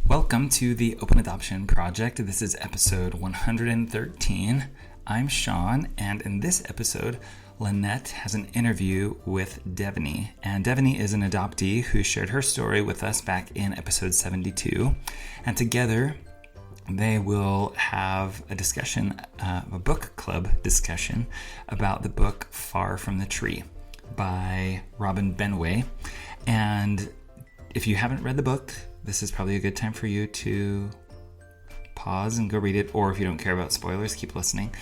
Welcome to the Open Adoption Project. This is episode 113. I'm Sean, and in this episode, Lynette has an interview with Devaney. And Devaney is an adoptee who shared her story with us back in episode 72. And together, they will have a discussion, a book club discussion about the book Far from the Tree by Robin Benway. And if you haven't read the book, this is probably a good time for you to pause and go read it, or if you don't care about spoilers, keep listening.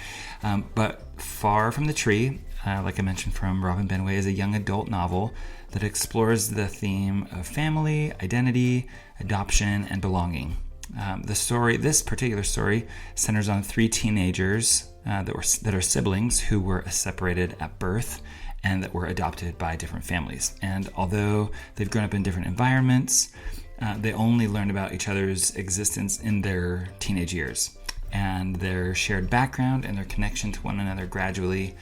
But Far from the Tree, like I mentioned from Robin Benway, is a young adult novel that explores the theme of family, identity, adoption, and belonging. This particular story centers on three teenagers that are siblings who were separated at birth and that were adopted by different families. And although they've grown up in different environments, they only learned about each other's existence in their teenage years. And their shared background and their connection to one another gradually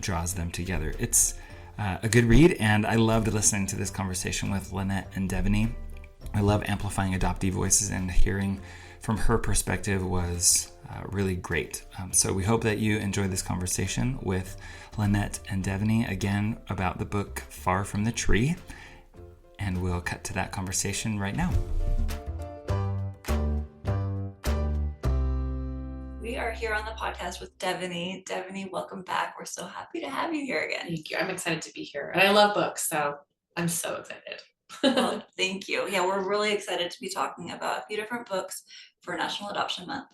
draws them together. It's a good read, and I loved listening to this conversation with Lynette and Devaney. I love amplifying adoptee voices, and hearing from her perspective was really great. So we hope that you enjoyed this conversation with Lynette and Devaney, again, about the book Far from the Tree. And we'll cut to that conversation right now. We are here on the podcast with Devaney. Devaney, welcome back. We're so happy to have you here again. Thank you. I'm excited to be here. And I love books, so I'm so excited. Well, thank you. Yeah, we're really excited to be talking about a few different books for National Adoption Month.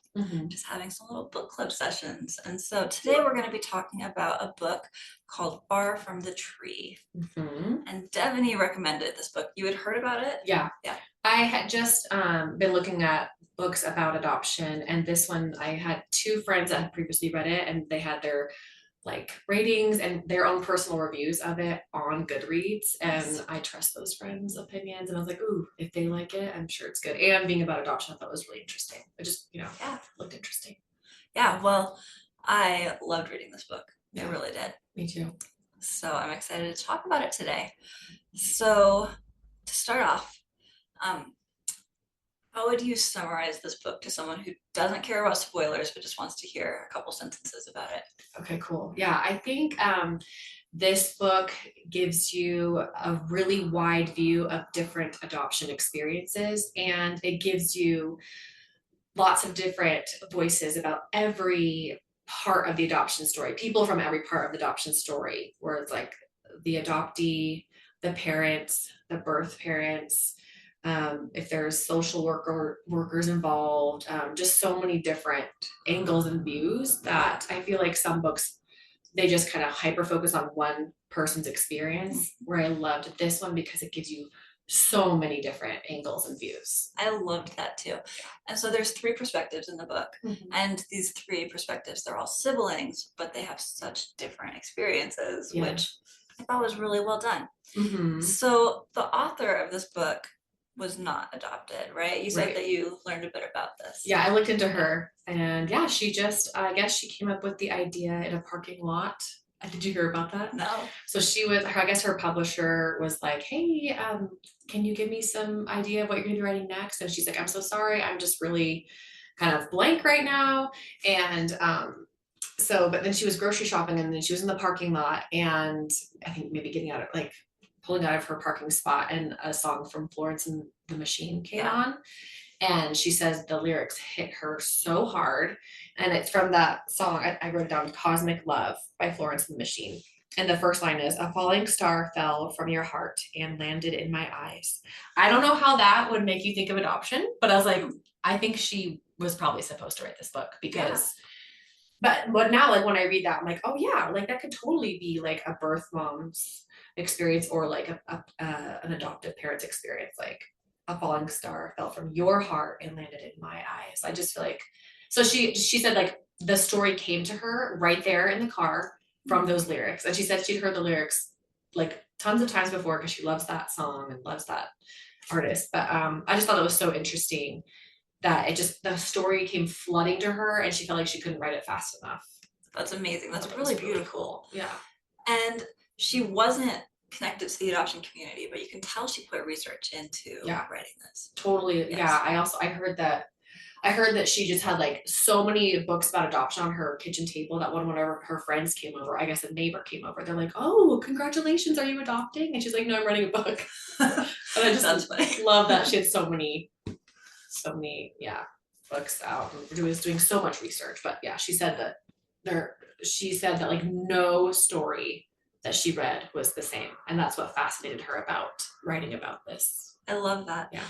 Just having some little book club sessions. And so today we're going to be talking about a book called Far from the Tree. And Devaney recommended this book. You had heard about it? Yeah. I had just been looking at books about adoption, and this one, I had two friends that had previously read it, and they had their ratings and their own personal reviews of it on Goodreads, and I trust those friends' opinions, and I was like, ooh, if they like it, I'm sure it's good. And being about adoption, I thought it was really interesting. It just, looked interesting. Yeah, well, I loved reading this book. I really did. Me too. So I'm excited to talk about it today. So to start off, how would you summarize this book to someone who doesn't care about spoilers but just wants to hear a couple sentences about it? Okay, cool. Yeah, I think this book gives you a really wide view of different adoption experiences, and it gives you lots of different voices about every part of the adoption story, people from every part of the adoption story, where it's like the adoptee, the parents, the birth parents, if there's social workers involved, just so many different angles and views that I feel like some books, they just kind of hyper focus on one person's experience, where I loved this one because it gives you so many different angles and views. I loved that too. And so there's three perspectives in the book, and these three perspectives, they're all siblings, but they have such different experiences, which I thought was really well done. So the author of this book was not adopted, right? You said that you learned a bit about this. Yeah, I looked into her, and she just, I guess she came up with the idea in a parking lot. Did you hear about that? No. So I guess her publisher was like, hey, can you give me some idea of what you're gonna be writing next? And she's like, I'm so sorry, I'm just really kind of blank right now. And but then she was grocery shopping, and then she was in the parking lot, and I think maybe pulling out of her parking spot, and a song from Florence and the Machine came on. And she says the lyrics hit her so hard. And it's from that song, I wrote down, Cosmic Love by Florence and the Machine. And the first line is, a falling star fell from your heart and landed in my eyes. I don't know how that would make you think of adoption, but I was like, I think she was probably supposed to write this book because, but now when I read that, I'm like, oh yeah, that could totally be like a birth mom's experience, or like an adoptive parent's experience, like a falling star fell from your heart and landed in my eyes. I just feel like, so she said the story came to her right there in the car from those lyrics, and she said she'd heard the lyrics tons of times before because she loves that song and loves that artist. But I just thought it was so interesting that the story came flooding to her, and she felt like she couldn't write it fast enough. That's amazing. That's really beautiful. Yeah. And she wasn't connected to the adoption community, but you can tell she put research into writing this. Totally. Yes. Yeah. I heard that she just had like so many books about adoption on her kitchen table that whenever her friends came over, I guess a neighbor came over, they're like, "Oh, congratulations, are you adopting?" And she's like, "No, I'm writing a book." And I just love that she had so many, books out and was doing so much research. But yeah, she said that like no story that she read was the same, and that's what fascinated her about writing about this. I love that. Yeah.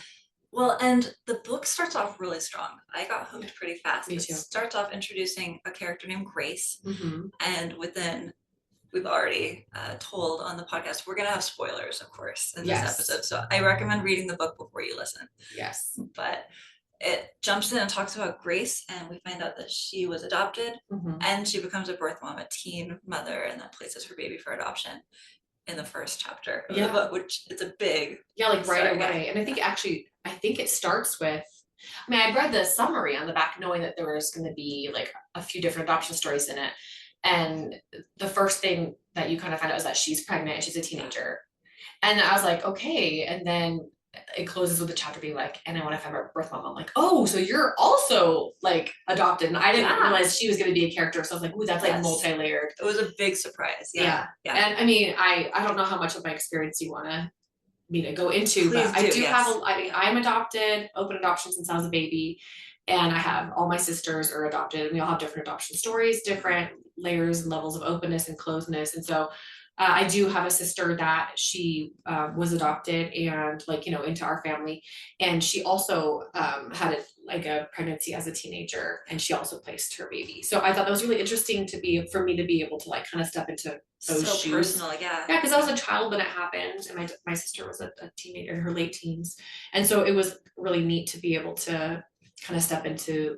Well, and the book starts off really strong. I got hooked pretty fast. Me too. It starts off introducing a character named Grace, Mm-hmm. and within, we've already told on the podcast, we're going to have spoilers, of course, in this episode. So I recommend reading the book before you listen. Yes. But it jumps in and talks about Grace, and we find out that she was adopted, and she becomes a birth mom, a teen mother, and then places her baby for adoption in the first chapter of the book, which it's a big like right away. And I think it starts with, I mean, I read the summary on the back knowing that there was going to be like a few different adoption stories in it, and the first thing that you kind of find out is that she's pregnant and she's a teenager, and I was like, okay. And then it closes with the chapter being like, and I want to find my birth mom. I'm like, oh, so you're also like adopted. And I didn't realize she was going to be a character. So I was like, ooh, that's like multi-layered. It was a big surprise. Yeah. And I mean, I don't know how much of my experience you want me to go into, Please but I do have, I'm adopted, open adoption since I was a baby. And I have all my sisters are adopted, and we all have different adoption stories, different layers and levels of openness and closeness. And so I do have a sister that she was adopted and like, into our family. And she also had a pregnancy as a teenager, and she also placed her baby. So I thought that was really interesting for me to be able to like kind of step into those shoes. Personal, yeah, because I was a child when it happened, and my sister was a teenager in her late teens. And so it was really neat to be able to kind of step into,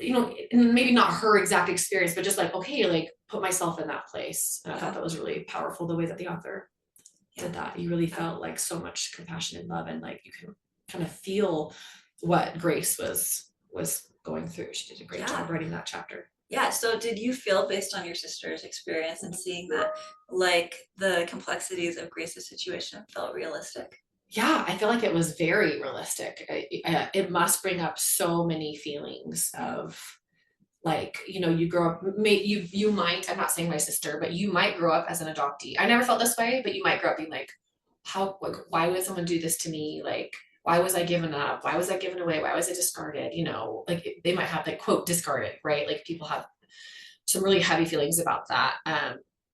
maybe not her exact experience, but just like, okay, like put myself in that place. And I thought that was really powerful, the way that the author did that. You really felt like so much compassion and love, and like you can kind of feel what Grace was going through. She did a great job writing that chapter. Yeah. So did you feel, based on your sister's experience and seeing that, like the complexities of Grace's situation felt realistic? Yeah, I feel like it was very realistic. It must bring up so many feelings of like, you grow up, you might, I'm not saying my sister, but you might grow up as an adoptee. I never felt this way, but you might grow up being like, why would someone do this to me? Like, why was I given up? Why was I given away? Why was I discarded? Like they might have like, quote, discarded, right? Like people have some really heavy feelings about that.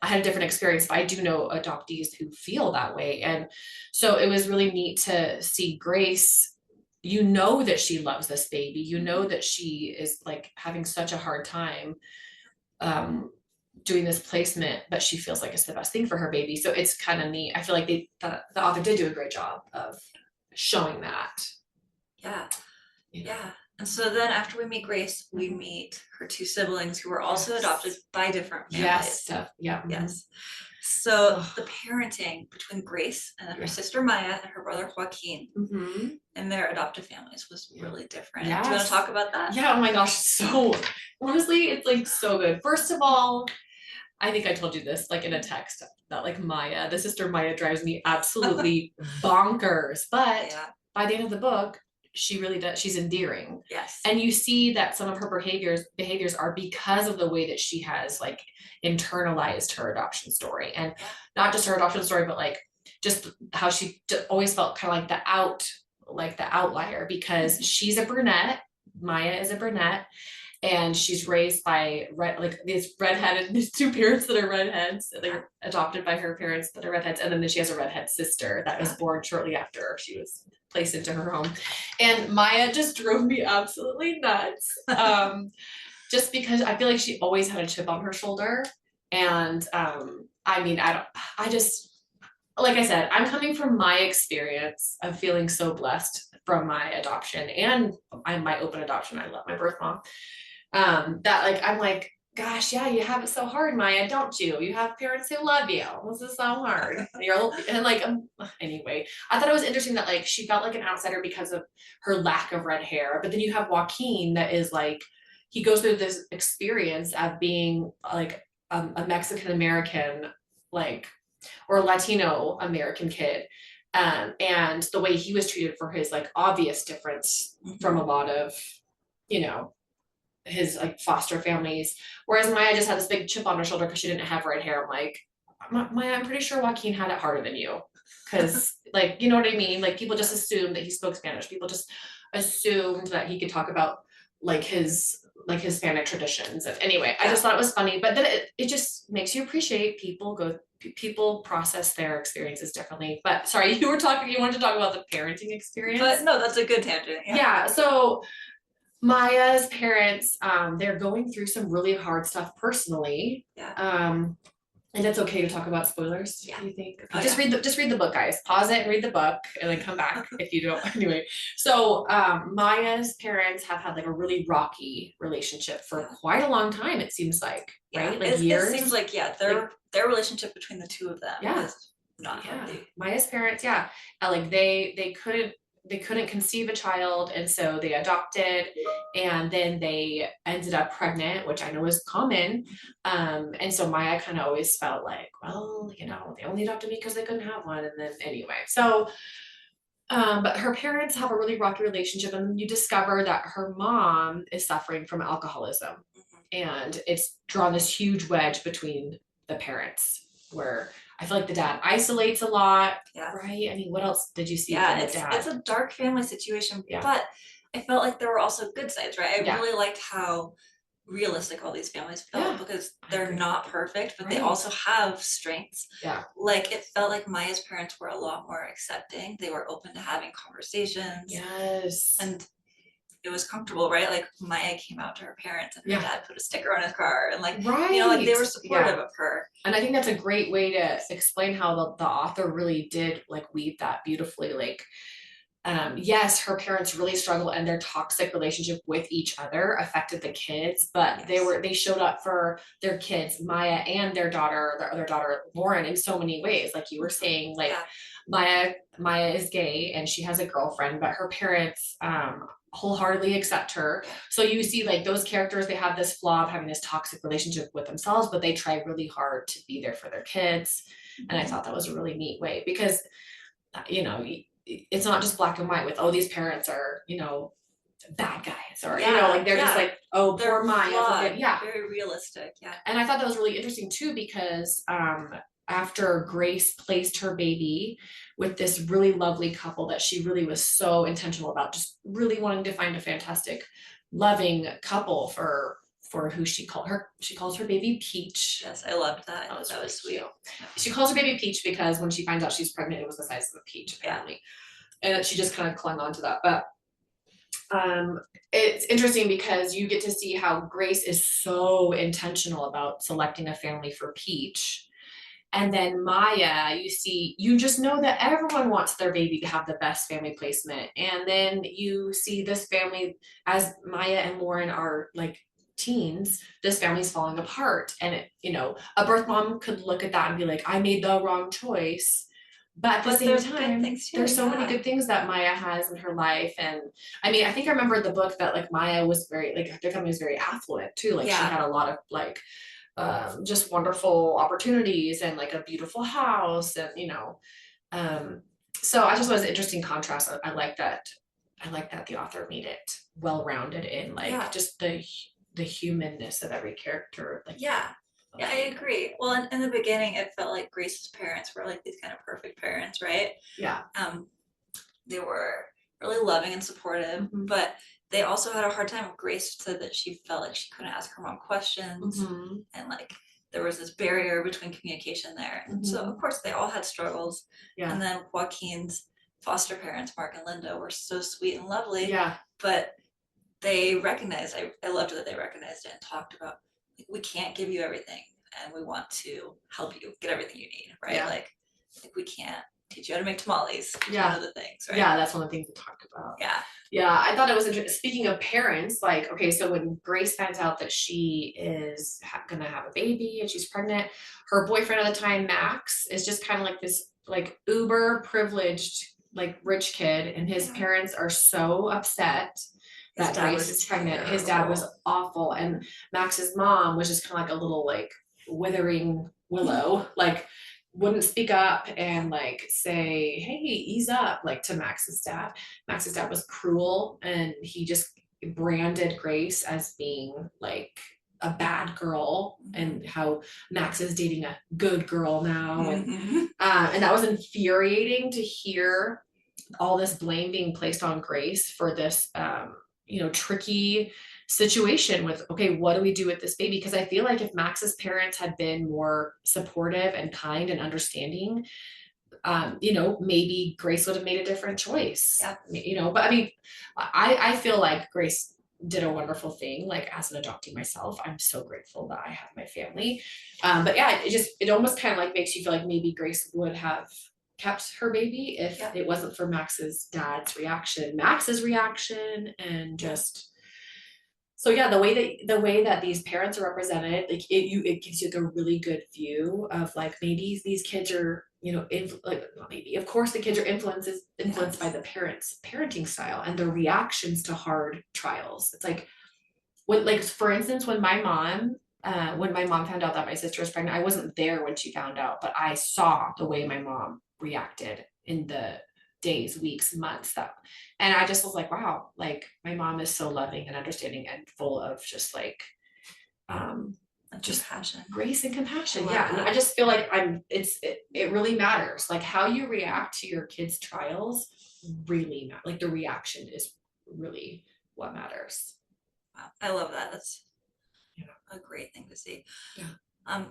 I had a different experience, but I do know adoptees who feel that way. And so it was really neat to see Grace, that she loves this baby, that she is like having such a hard time doing this placement, but she feels like it's the best thing for her baby. So it's kind of neat. I feel like the author did do a great job of showing that. Yeah. And so then after we meet Grace, we meet her two siblings who were also adopted by different families. Yes. So the parenting between Grace and her sister Maya and her brother Joaquin and their adoptive families was really different. Do you want to talk about that? Yeah. Oh my gosh. So honestly, it's like so good. First of all, I think I told you this like in a text that like the sister Maya drives me absolutely bonkers. But by the end of the book, she really does. She's endearing. Yes. And you see that some of her behaviors are because of the way that she has like internalized her adoption story, and not just her adoption story, but like just how she always felt kind of like the outlier, because she's a brunette. Maya is a brunette, and she's raised by these two parents that are redheads. They're adopted by her parents that are redheads, and then she has a redhead sister that was born shortly after she was placed into her home. And Maya just drove me absolutely nuts. Just because I feel like she always had a chip on her shoulder. And like I said, I'm coming from my experience of feeling so blessed from my adoption and my open adoption. I love my birth mom. That like, I'm like, gosh, yeah, you have it so hard, Maya, don't you? You have parents who love you. This is so hard. Anyway, I thought it was interesting that like she felt like an outsider because of her lack of red hair. But then you have Joaquin that is like, he goes through this experience of being like a Mexican American, like or Latino American kid. And the way he was treated for his like obvious difference from a lot of, you know, his like foster families. Whereas Maya just had this big chip on her shoulder because she didn't have red hair. I'm like, Maya, I'm pretty sure Joaquin had it harder than you. Cause like, you know what I mean? Like people just assumed that he spoke Spanish. People just assumed that he could talk about like his Hispanic traditions. And anyway, I just thought it was funny, but then it just makes you appreciate people process their experiences differently. But sorry, you wanted to talk about the parenting experience. But no, that's a good tangent. Yeah. So Maya's parents, they're going through some really hard stuff personally. Yeah. And it's okay to talk about spoilers. Yeah. You think? Oh, just read the book, guys. Pause it and read the book, and then come back if you don't. Anyway, so Maya's parents have had like a really rocky relationship for quite a long time. It seems like, right? Like years. It seems like their relationship between the two of them is not healthy. Maya's parents, like they couldn't conceive a child, and so they adopted, and then they ended up pregnant, which I know is common. And so Maya kind of always felt like, well, you know, they only adopted me because they couldn't have one. And then anyway, so but her parents have a really rocky relationship, and you discover that her mom is suffering from alcoholism, and it's drawn this huge wedge between the parents where I feel like the dad isolates a lot, right? I mean, what else did you see from the dad? It's a dark family situation, but I felt like there were also good sides, right? I really liked how realistic all these families felt because they're not perfect, but they also have strengths. Yeah. Like it felt like Maya's parents were a lot more accepting. They were open to having conversations. Yes. And it was comfortable, right? Like Maya came out to her parents and her dad put a sticker on his car and like, you know, like they were supportive of her. And I think that's a great way to explain how the author really did like weave that beautifully. Like, yes, her parents really struggled and their toxic relationship with each other affected the kids, but they showed up for their kids, Maya and their other daughter, Lauren, in so many ways. Like you were saying, like Maya is gay and she has a girlfriend, but her parents, wholeheartedly accept her. So you see like those characters, they have this flaw of having this toxic relationship with themselves, but they try really hard to be there for their kids. And I thought that was a really neat way because, you know, it's not just black and white with, oh, these parents are, you know, bad guys or, you know, like they're just like, oh, poor Maya. Very realistic. Yeah. And I thought that was really interesting too, because, after Grace placed her baby with this really lovely couple that she really was so intentional about, just really wanting to find a fantastic, loving couple for who she calls her baby Peach. Yes, I loved that. That was sweet. She calls her baby Peach because when she finds out she's pregnant, it was the size of a peach, apparently. And she just kind of clung on to that. But it's interesting because you get to see how Grace is so intentional about selecting a family for Peach. And then Maya, you just know that everyone wants their baby to have the best family placement. And then you see this family, as Maya and Lauren are like teens, this family's falling apart. And it, you know, a birth mom could look at that and be like, I made the wrong choice. But at the same time, there's so many good things that Maya has in her life. And I mean, I think I remember in the book that like Maya was very, like their family was very affluent too. Like she had a lot of like, just wonderful opportunities and like a beautiful house and, you know, so I just was an interesting contrast. I like that the author made it well-rounded in like just the humanness of every character. Like, I agree. Well, in the beginning, it felt like Grace's parents were like these kind of perfect parents, right? Yeah. They were really loving and supportive, but they also had a hard time. Grace said that she felt like she couldn't ask her mom questions, and like there was this barrier between communication there. And so of course they all had struggles. Yeah. And then Joaquin's foster parents, Mark and Linda, were so sweet and lovely. Yeah. But they recognized, I loved that they recognized it and talked about, like, we can't give you everything and we want to help you get everything you need, right? Yeah. Like we can't teach you how to make tamales. Yeah. One of the things, right? Yeah, that's one of the things we talked about. Yeah. Yeah, I thought it was interesting. Speaking of parents, like, okay, so when Grace finds out that she is gonna have a baby and she's pregnant, her boyfriend at the time, Max, is just kind of like this like uber privileged, like rich kid, and his parents are so upset that Grace is pregnant. His dad was awful, and Max's mom was just kind of like a little like withering willow, like wouldn't speak up and like say, hey, ease up, like to Max's dad. Max's dad was cruel, and he just branded Grace as being like a bad girl, and how Max is dating a good girl now. And that was infuriating to hear all this blame being placed on Grace for this, tricky situation with, okay, what do we do with this baby? Because I feel like if Max's parents had been more supportive and kind and understanding, maybe Grace would have made a different choice. Yeah. But I mean, I feel like Grace did a wonderful thing. Like, as an adoptee myself, I'm so grateful that I have my family. But yeah, it almost kind of like makes you feel like maybe Grace would have kept her baby if it wasn't for Max's dad's reaction, and just. So yeah, the way that these parents are represented, like it gives you like a really good view of like, maybe these kids are, of course the kids are influenced by the parents' parenting style and their reactions to hard trials. It's like, for instance, when my mom found out that my sister was pregnant, I wasn't there when she found out, but I saw the way my mom reacted in the days, weeks, months and I just was like, wow, like my mom is so loving and understanding and full of just like, just compassion, grace and compassion. Yeah. And I just feel like it really matters. Like, how you react to your kids' trials really matters. Like, the reaction is really what matters. Wow. I love that. That's a great thing to see. Yeah.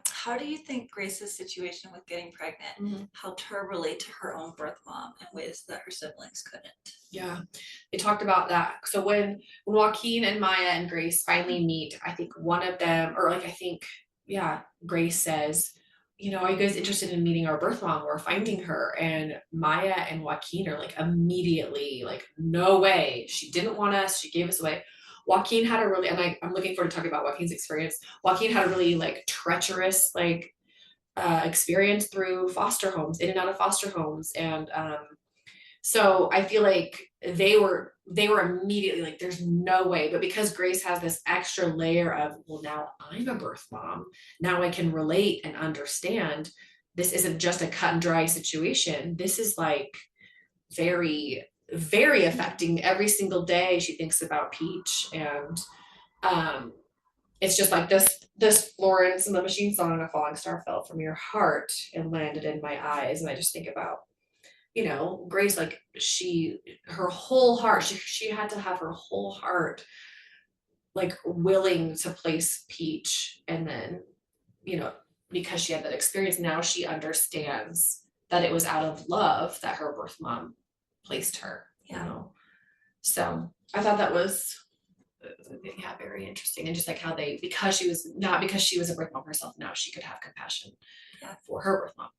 How do you think Grace's situation with getting pregnant helped her relate to her own birth mom in ways that her siblings couldn't? Yeah, they talked about that. So when Joaquin and Maya and Grace finally meet, I think one of them, or like, Grace says, are you guys interested in meeting our birth mom? We're finding her. And Maya and Joaquin are like immediately like, no way. She didn't want us. She gave us away. Joaquin had a really, and I'm looking forward to talking about Joaquin's experience. Joaquin had a really like treacherous, like experience through foster homes, in and out of foster homes. And so I feel like they were immediately like, there's no way. But because Grace has this extra layer of, well, now I'm a birth mom, now I can relate and understand. This isn't just a cut and dry situation. This is like very, very affecting. Every single day she thinks about Peach, and it's just like this Florence and the Machine song, "A Falling Star Fell from Your Heart and Landed in My Eyes." And I just think about, Grace, like her whole heart, she had to have her whole heart like willing to place Peach. And then, because she had that experience, now she understands that it was out of love that her birth mom placed her. So I thought that was very interesting. And just like how because she was a birth mom herself, now she could have compassion for her birth mom.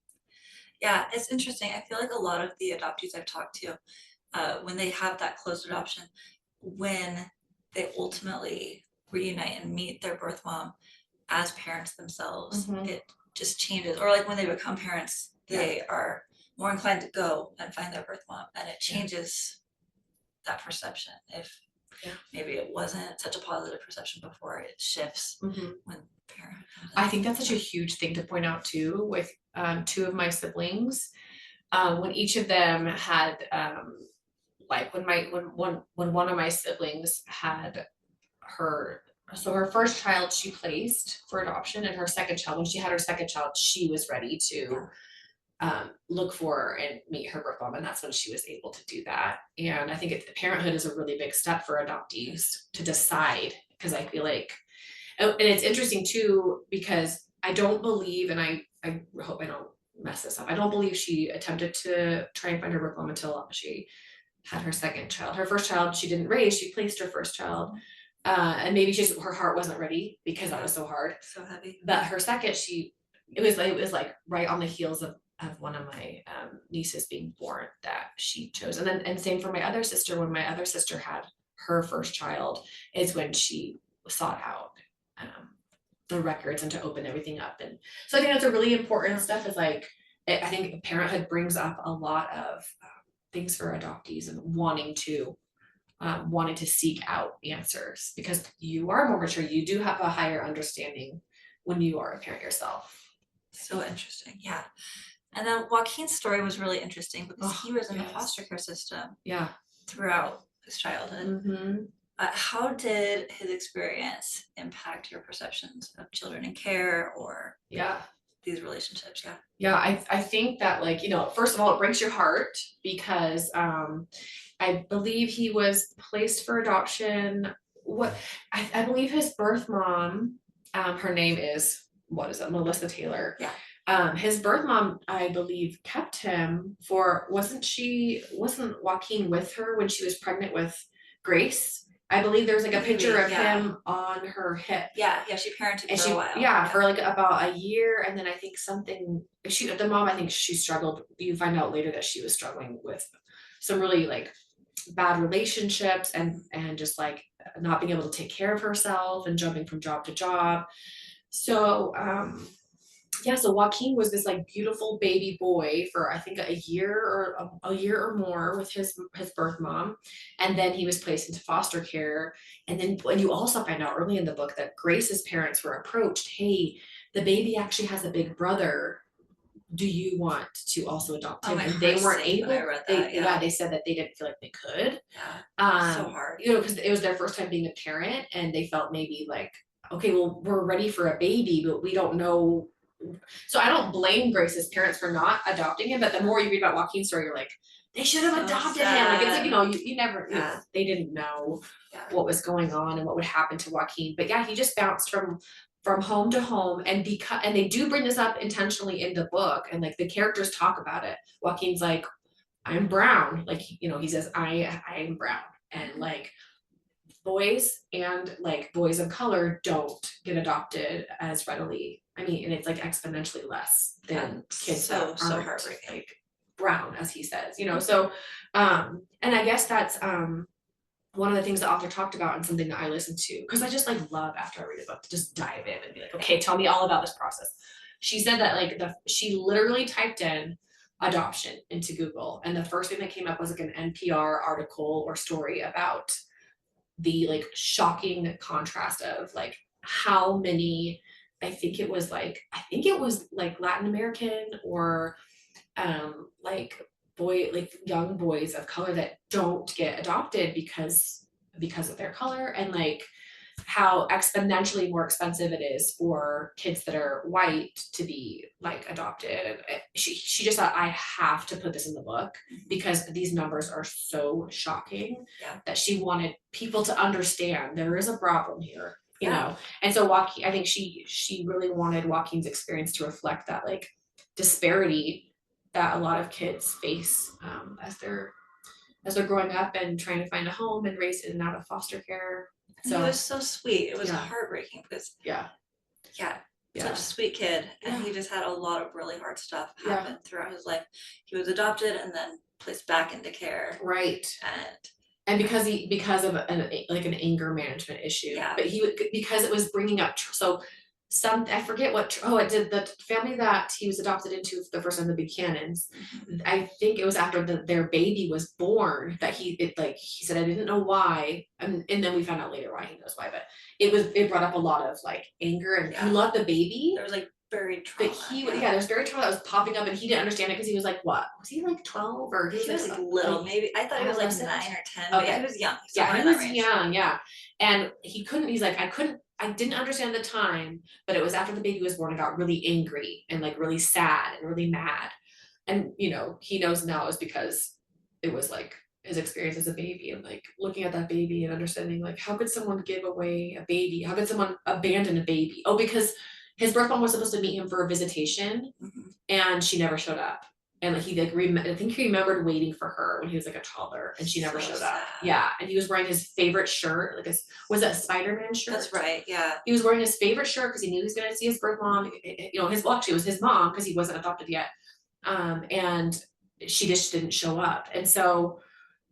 Yeah, it's interesting. I feel like a lot of the adoptees I've talked to, when they have that closed adoption, when they ultimately reunite and meet their birth mom as parents themselves, it just changes. Or like when they become parents, they are more inclined to go and find their birth mom, and it changes that perception. If maybe it wasn't such a positive perception before, it shifts when parent. I think that's such a huge thing to point out too, with two of my siblings, when each of them had like when one of my siblings had her first child, she placed for adoption, and her second child, when she had her second child, she was ready to look for and meet her birth mom, and that's when she was able to do that. And I think parenthood is a really big step for adoptees to decide, because I feel like, and it's interesting too, because I don't believe, and I hope I don't mess this up, I don't believe she attempted to try and find her birth mom until she had her second child. Her first child she didn't raise, she placed her first child, and maybe her heart wasn't ready because that was so hard, so heavy. But her second, it was like right on the heels of one of my nieces being born that she chose. And same for my other sister. When my other sister had her first child is when she sought out the records and to open everything up. And so I think that's a really important stuff, is like, I think parenthood brings up a lot of things for adoptees, and wanting to seek out answers, because you are more mature, you do have a higher understanding when you are a parent yourself. So interesting. Yeah. And then Joaquin's story was really interesting because he was in the yes. foster care system Yeah. throughout his childhood. Mm-hmm. How did his experience impact your perceptions of children in care or Yeah. these relationships? Yeah. Yeah, I think that, like, you know, first of all, it breaks your heart because I believe he was placed for adoption. What I believe his birth mom, her name is, what is it, Melissa Taylor. Yeah. His birth mom, I believe, kept him for, wasn't Joaquin with her when she was pregnant with Grace? I believe there's like a picture of him on her hip. Yeah, she parented for a while. Yeah, for like about a year, and then I think the mom, I think she struggled. You find out later that she was struggling with some really like bad relationships and just like not being able to take care of herself and jumping from job to job. So yeah, so Joaquin was this like beautiful baby boy for I think a year or more with his birth mom, and then he was placed into foster care. And then when you also find out early in the book that Grace's parents were approached, hey, the baby actually has a big brother. Do you want to also adopt him? And they weren't able. They said that they didn't feel like they could. Yeah, so hard. You know, because it was their first time being a parent, and they felt maybe like, okay, well, we're ready for a baby, but we don't know. So I don't blame Grace's parents for not adopting him, but the more you read about Joaquin's story, you're like, they should have adopted him. Like, it's like, you know, you never, you know, they didn't know what was going on and what would happen to Joaquin. But yeah, he just bounced from home to home, and they do bring this up intentionally in the book, and like the characters talk about it. Joaquin's like, I'm brown, like, you know, he says, I am brown, and like boys and like boys of color don't get adopted as readily. I mean, and it's like exponentially less than kids that aren't like brown, as he says, you know. So and I guess that's one of the things the author talked about, and something that I listened to, because I just like love, after I read a book, to just dive in and be like, okay, tell me all about this process. She said that like she literally typed in adoption into Google, and the first thing that came up was like an NPR article or story about the like shocking contrast of like how many, I think it was like Latin American or like young boys of color that don't get adopted because of their color, and like how exponentially more expensive it is for kids that are white to be like adopted. And she just thought, I have to put this in the book because these numbers are so shocking that she wanted people to understand there is a problem here, you know. And so Joaquin, I think she really wanted Joaquin's experience to reflect that like disparity that a lot of kids face as they're growing up and trying to find a home and raised in and out of foster care. So he was so sweet. It was heartbreaking because such a sweet kid, and he just had a lot of really hard stuff happen throughout his life. He was adopted and then placed back into care, right? And because of an anger management issue, but because it was bringing up I forget it did the family that he was adopted into the first time, the Buchanans. I think it was after their baby was born that he said, I didn't know why, and then we found out later why. He knows why, but it brought up a lot of like anger, and he loved the baby. There was like buried trauma. But there's buried trauma that was popping up, and he didn't understand it because he was like, what was he, like 12 or he was like little, maybe I thought he was like 9 or 10. Okay. But he was young. He was young, and he's like, I didn't understand at the time, but it was after the baby was born, I got really angry and like really sad and really mad. And, you know, he knows now is because it was like his experience as a baby, and like looking at that baby and understanding like, how could someone give away a baby? How could someone abandon a baby? Oh, because his birth mom was supposed to meet him for a visitation, and she never showed up. And like I think he remembered waiting for her when he was like a toddler, and she never showed up. Yeah, and he was wearing his favorite shirt, was that a Spider-Man shirt? That's right. Yeah, he was wearing his favorite shirt because he knew he was going to see his birth mom. You know, actually it was his mom because he wasn't adopted yet, and she just didn't show up. And so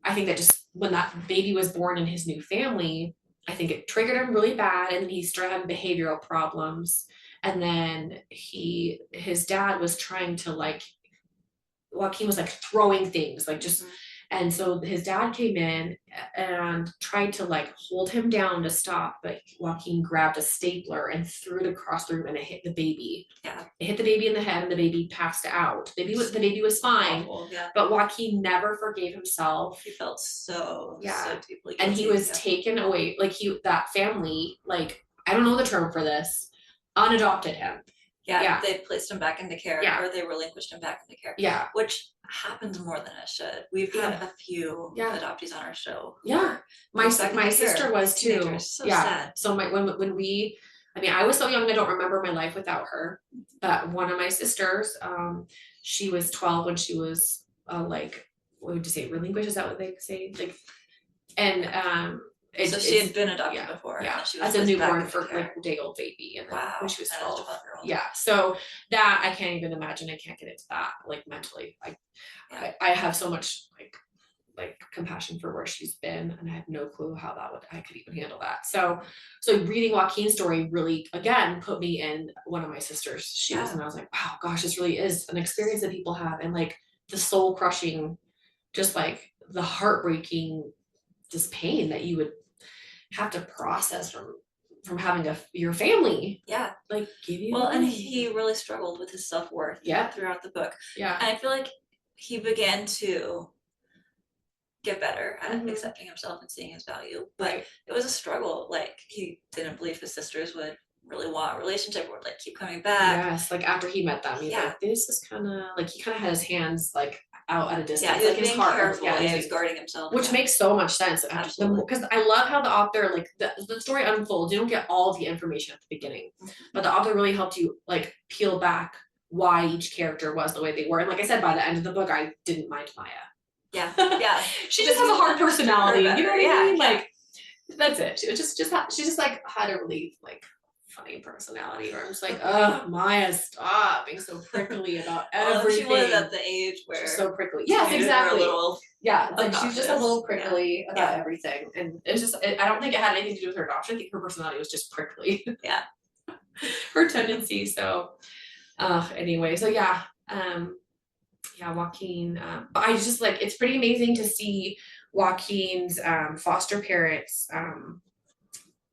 I think that just when that baby was born in his new family, I think it triggered him really bad, and he started having behavioral problems. And then his dad was trying to like. Joaquin was like throwing things, like just, And so his dad came in and tried to like hold him down to stop, but Joaquin grabbed a stapler and threw it across the room, and it hit the baby. Yeah. It hit the baby in the head, and the baby passed out. The baby was fine. Awful, yeah. But Joaquin never forgave himself. He felt so deeply guilty. And he was taken away. Like that family, like, I don't know the term for this, unadopted him. Yeah, they placed him back into care, Yeah. or they relinquished him back into care. Yeah. Which happens more than it should. We've had a few adoptees on our show. Yeah. My sister was too. So sad. So when we, I mean, I was so young, I don't remember my life without her. But one of my sisters, she was 12 when she was like, what would you say, relinquished? Is that what they say? Like, and so she had been adopted before. Yeah, she was as a newborn for like day old baby, and then when she was 12. Yeah, so that I can't even imagine. I can't get into that like mentally. I have so much like compassion for where she's been, and I have no clue how I could even handle that. So reading Joaquin's story really again put me in one of my sister's shoes, and I was like, wow, gosh, this really is an experience that people have, and like the soul crushing, just like the heartbreaking, just pain that you would have to process from having your family like give you and he really struggled with his self-worth throughout the book. And I feel like he began to get better at accepting himself and seeing his value, but it was a struggle. Like he didn't believe his sisters would really want a relationship, or like keep coming back. Like after he met them, he's like, this is kind of like, he kind of had his hands like out at a distance. He was being careful. He was guarding himself, which makes so much sense. Absolutely, because I love how the author, like the story unfolds. You don't get all the information at the beginning, but the author really helped you like peel back why each character was the way they were. And like I said, by the end of the book, I didn't mind Maya. She just has a hard personality. You know what I mean? Like that's it. She was she just like had a really like funny personality, where I'm just like, oh, Maya, stop being so prickly about everything. She was at the age where she's so prickly. Yes, exactly. Like she's just a little prickly about everything, and it's just I don't think it had anything to do with her adoption. I think her personality was just prickly. Her tendency. So anyway, so Joaquin, but I just like, it's pretty amazing to see Joaquin's foster parents,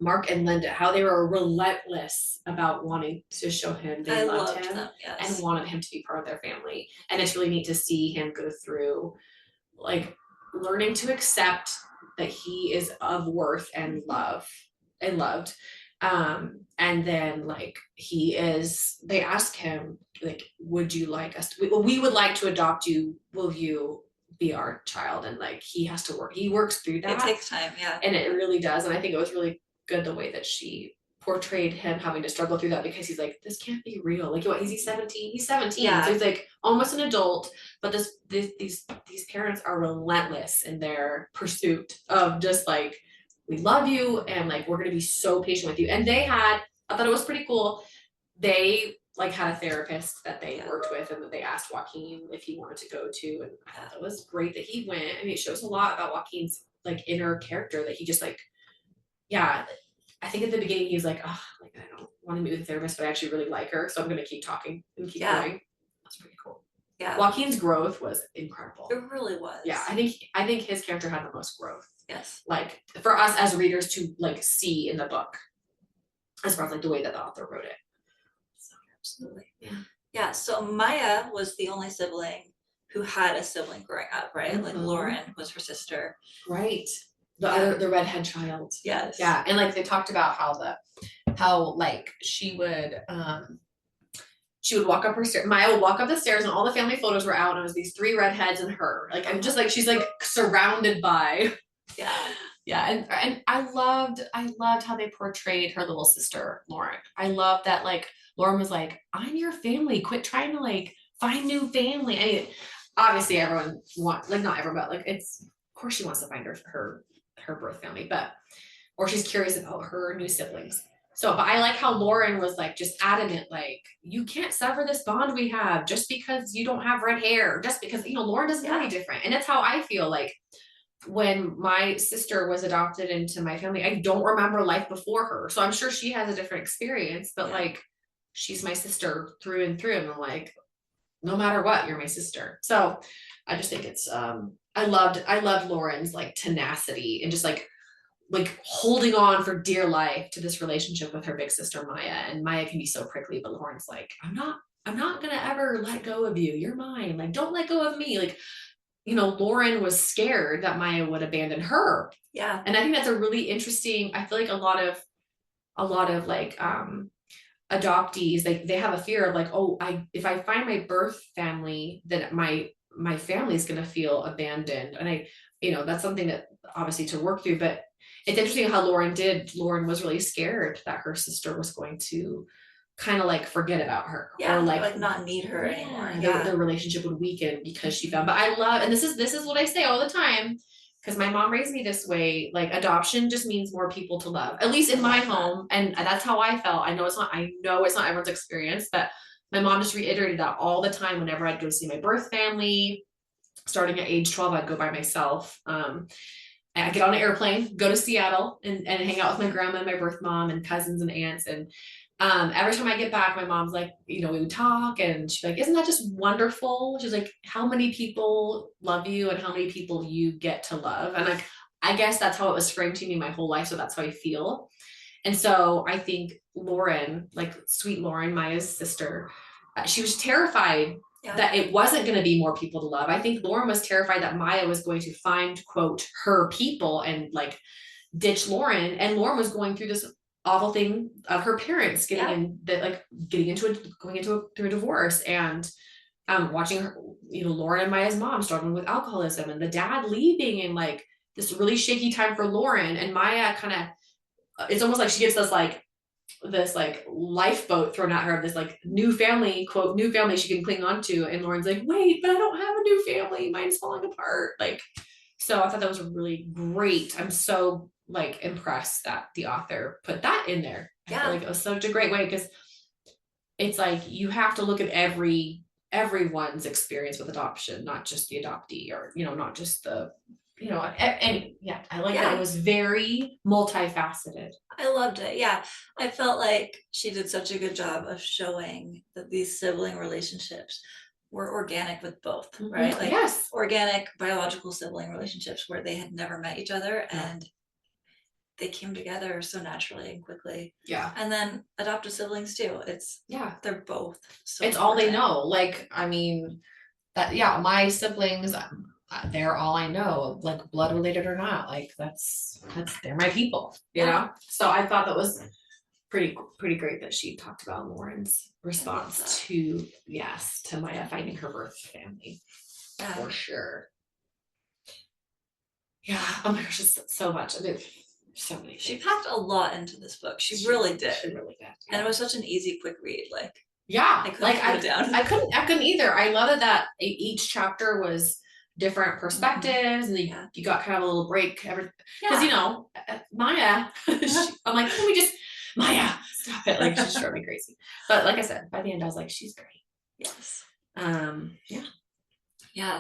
Mark and Linda, how they were relentless about wanting to show him they loved him and wanted him to be part of their family. And it's really neat to see him go through like learning to accept that he is of worth and loved. And then like they ask him like, would you like us we would like to adopt you, will you be our child? And like he works through that. It takes time. And it really does. And I think it was really good the way that she portrayed him having to struggle through that, because he's like, this can't be real. Like what, is he 17? He's 17. So he's like almost an adult, but these parents are relentless in their pursuit of just like, we love you, and like we're gonna be so patient with you. And I thought it was pretty cool. They like had a therapist that they worked with, and that they asked Joaquin if he wanted to go to, and I thought it was great that he went. I mean, it shows a lot about Joaquin's like inner character, that he just like, I think at the beginning he was like, oh, like I don't want to meet with a therapist, but I actually really like her, so I'm gonna keep talking and keep going. That's pretty cool. Joaquin's growth was incredible. It really was. I think his character had the most growth. Yes. Like for us as readers to like see in the book, as far as like the way that the author wrote it. So absolutely. Yeah. So Maya was the only sibling who had a sibling growing up, right? Like Lauren was her sister. Right. The redhead child. Yes. Yeah. And like they talked about how like she would walk up her stairs. Maya would walk up the stairs, and all the family photos were out, and it was these three redheads and her. Like I'm just like, she's like surrounded by. And I loved how they portrayed her little sister Lauren. I loved that like Lauren was like, I'm your family, quit trying to like find new family. I mean, obviously everyone wants, like not everyone, but like it's, of course she wants to find her birth family, or she's curious about her new siblings. So, but I like how Lauren was like just adamant, like, you can't sever this bond we have just because you don't have red hair, just because, Lauren doesn't know any different. And that's how I feel like when my sister was adopted into my family, I don't remember life before her. So I'm sure she has a different experience, but like, she's my sister through and through. And I'm like, no matter what, you're my sister. So I just think it's, I loved Lauren's like tenacity and just like holding on for dear life to this relationship with her big sister Maya. And Maya can be so prickly, but Lauren's like, I'm not gonna ever let go of you. You're mine. Like, don't let go of me. Like, Lauren was scared that Maya would abandon her. Yeah. And I think that's a really interesting, I feel like a lot of like adoptees, like they have a fear of like, oh, if I find my birth family, then my family is gonna feel abandoned. And that's something that obviously to work through, but it's interesting how Lauren was really scared that her sister was going to kind of like forget about her, or or like not need her anymore. Their relationship would weaken because she found, but I love, and this is what I say all the time, because my mom raised me this way, like adoption just means more people to love, at least in my home. And that's how I felt. I know it's not everyone's experience, but my mom just reiterated that all the time. Whenever I'd go see my birth family, starting at age 12, I'd go by myself. I get on an airplane, go to Seattle and hang out with my grandma and my birth mom and cousins and aunts. And every time I get back, my mom's like, we would talk and she's like, isn't that just wonderful? She's like, how many people love you and how many people you get to love? And like, I guess that's how it was framed to me my whole life. So that's how I feel. And so I think Lauren, like sweet Lauren, Maya's sister, she was terrified that it wasn't going to be more people to love. I think Lauren was terrified that Maya was going to find, quote, her people and like ditch Lauren. And Lauren was going through this awful thing of her parents going into through a divorce, and watching her, Lauren and Maya's mom struggling with alcoholism and the dad leaving, and like this really shaky time for Lauren. And Maya kind of, it's almost like she gets this lifeboat thrown at her of this like new family, quote, new family she can cling on to. And Lauren's like, wait, but I don't have a new family. Mine's falling apart. Like, so I thought that was really great. I'm so like impressed that the author put that in there. I feel like it was such a great way, because it's like you have to look at everyone's experience with adoption, not just the adoptee, or not just the and I like that it was very multifaceted. I loved it. I felt like she did such a good job of showing that these sibling relationships were organic with both, right? Like organic biological sibling relationships where they had never met each other and they came together so naturally and quickly. And then adopted siblings too. They're both so it's important. All they know. Like, I mean, my siblings, they're all I know, like blood related or not. Like they're my people, you know? So I thought that was pretty great that she talked about Lauren's response to Maya finding her birth family. For sure. Oh my gosh, just so much. I mean, so many things. She packed a lot into this book. She really did. She really did. And it was such an easy, quick read. Like, I couldn't put it down. I couldn't either. I love it that each chapter was different perspectives, and you got kind of a little break because Maya, I'm like, can we just Maya stop it? Like, she's driving me crazy. But like I said, by the end I was like, she's great.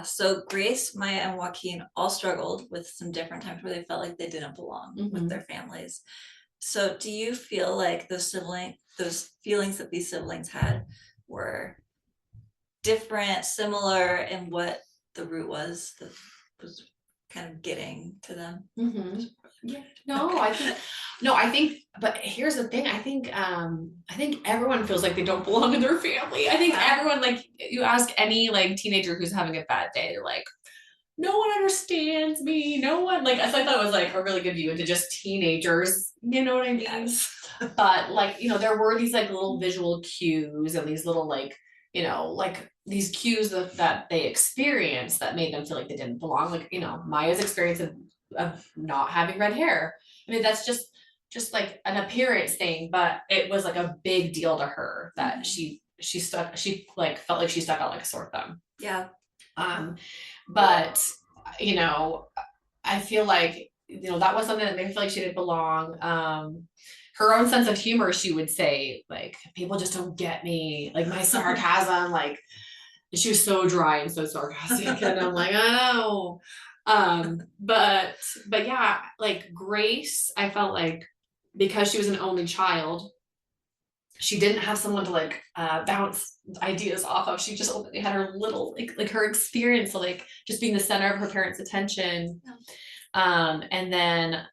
So Grace, Maya, and Joaquin all struggled with some different times where they felt like they didn't belong with their families. So do you feel like those feelings that these siblings had were different, similar in what the root was that was kind of getting to them? I think, but here's the thing. I think everyone feels like they don't belong in their family. I think everyone, like, you ask any like teenager who's having a bad day, they're like, no one understands me. No one, like, so I thought it was like a really good view into just teenagers, you know what I mean? But like, there were these like little visual cues and these little like, like these cues that they experienced that made them feel like they didn't belong. Like, Maya's experience of not having red hair. I mean, that's just like an appearance thing, but it was like a big deal to her that she like felt like she stuck out like a sore thumb. But I feel like that was something that made me feel like she didn't belong. Her own sense of humor, she would say, like, people just don't get me, like my sarcasm, like, she was so dry and so sarcastic, and I'm like, I know. But like Grace, I felt like because she was an only child, she didn't have someone to like bounce ideas off of. She just only had her little like her experience of like just being the center of her parents' attention. And then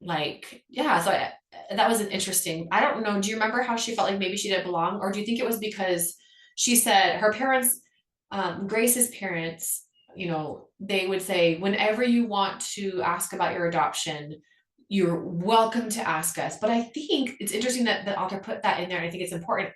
like yeah, so that was an interesting. I don't know. Do you remember how she felt like maybe she didn't belong, or do you think it was because she said her parents, Grace's parents, you know, they would say whenever you want to ask about your adoption, you're welcome to ask us. But I think it's interesting that the author put that in there. And I think it's important.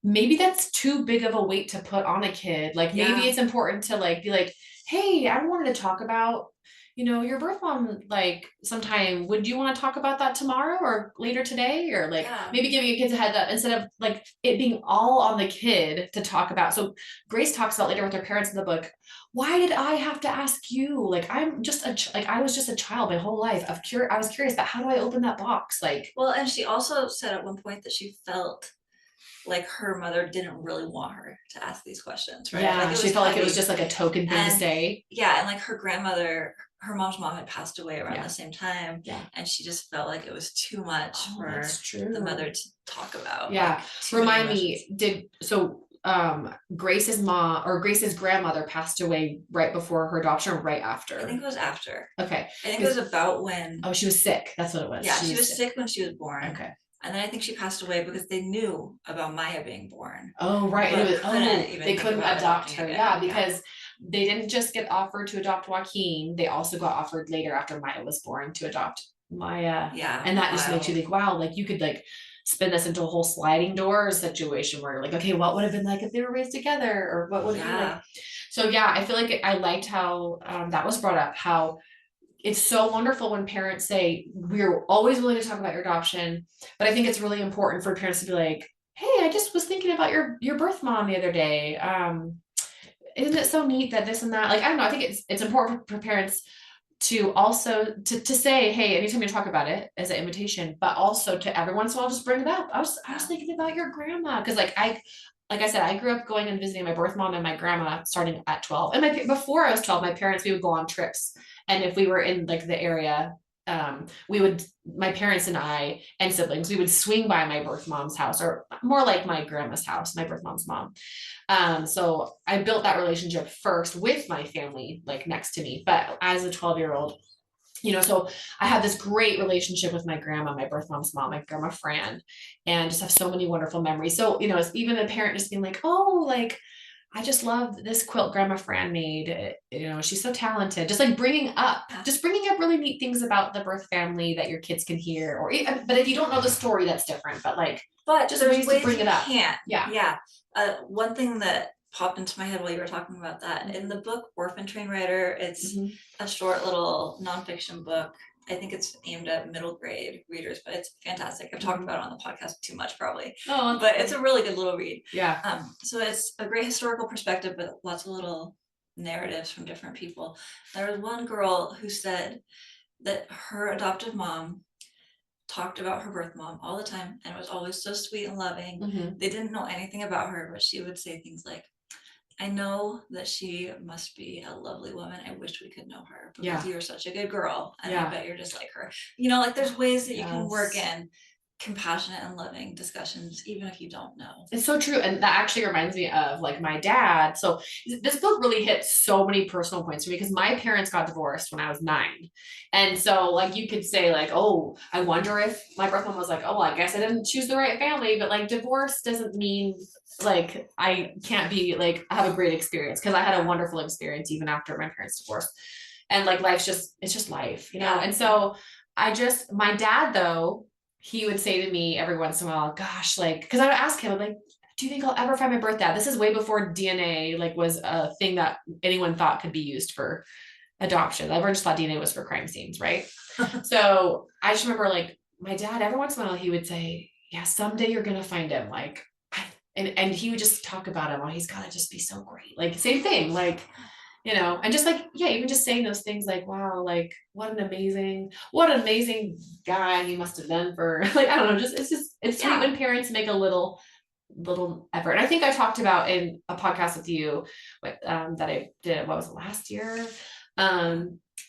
Maybe that's too big of a weight to put on a kid. Like maybe it's important to like be like, hey, I wanted to talk about, you know, your birth mom, like sometime, would you want to talk about that tomorrow or later today? Or like maybe giving a kid a heads up instead of like it being all on the kid to talk about. So Grace talks about later with her parents in the book, why did I have to ask you? Like, I'm just like, I was just a child my whole life of I was curious, but how do I open that box? Like, well, and she also said at one point that she felt like her mother didn't really want her to ask these questions, right? Yeah, like she felt like it was just like a token thing to say. Yeah, and like her grandmother, her mom's mom had passed away around the same time. Yeah. And she just felt like it was too much for the mother to talk about. Yeah. Like, remind me, Grace's mom or Grace's grandmother passed away right before her adoption or right after? I think it was after. Okay. I think it was about when. Oh, she was sick. That's what it was. Yeah, she was sick when she was born. Okay. And then I think she passed away because they knew about Maya being born. Oh, right. They couldn't adopt her. Yeah, because they didn't just get offered to adopt Joaquin. They also got offered later after Maya was born to adopt Maya. Yeah. And that just makes you think, wow, like you could like spin this into a whole sliding door situation where you're like, okay, what would have been like if they were raised together, or what would it be like? So yeah, I feel like I liked how that was brought up, how it's so wonderful when parents say, we're always willing to talk about your adoption, but I think it's really important for parents to be like, hey, I just was thinking about your birth mom the other day. Isn't it so neat that this and that? Like, I don't know, I think it's important for parents to also to say, hey, anytime you talk about it as an invitation, but also to every once in a while just bring it up. I was thinking about your grandma, because like I said, I grew up going and visiting my birth mom and my grandma starting at 12. And before I was 12, my parents, we would go on trips. And if we were in like the area, my parents and I and siblings, we would swing by my birth mom's house, or more like my grandma's house, my birth mom's mom. So I built that relationship first with my family, like next to me, but as a 12-year-old, you know, so I had this great relationship with my grandma, my birth mom's mom, my grandma Fran, and just have so many wonderful memories. So, you know, it's even a parent just being like, oh, like, I just love this quilt Grandma Fran made. You know, she's so talented. Just like bringing up really neat things about the birth family that your kids can hear. But if you don't know the story, that's different. But just ways to bring it up. Yeah. One thing that popped into my head while you were talking about that, in the book Orphan Train Writer, it's a short little nonfiction book. I think it's aimed at middle grade readers, but it's fantastic. I've talked about it on the podcast too much probably, but it's a really good little read. Yeah. So it's a great historical perspective, but lots of little narratives from different people. There was one girl who said that her adoptive mom talked about her birth mom all the time, and it was always so sweet and loving. They didn't know anything about her, but she would say things like, I know that she must be a lovely woman. I wish we could know her because you're such a good girl. And I bet you're just like her. You know, like there's ways that you can work in compassionate and loving discussions, even if you don't know. It's so true. And that actually reminds me of like my dad. So this book really hit so many personal points for me, because my parents got divorced when I was 9. And so like you could say like, oh, I wonder if my birth mom was like, oh, well, I guess I didn't choose the right family. But like divorce doesn't mean like I can't be like I have a great experience, because I had a wonderful experience even after my parents divorced. And like it's just life, you know. And so my dad though, he would say to me every once in a while, gosh, like, because I would ask him, I'm like, do you think I'll ever find my birth dad? This is way before DNA like was a thing that anyone thought could be used for adoption. Everyone just thought DNA was for crime scenes, right? So I just remember like my dad, every once in a while, he would say, yeah, someday you're gonna find him. Like, and he would just talk about him. Oh, he's gotta just be so great. Like same thing, like, you know, and just like, yeah, even just saying those things like, wow, like what an amazing guy he must have been for, like, I don't know, it's sweet when parents make a little effort. And I think I talked about in a podcast with you, that I did, what was it, last year?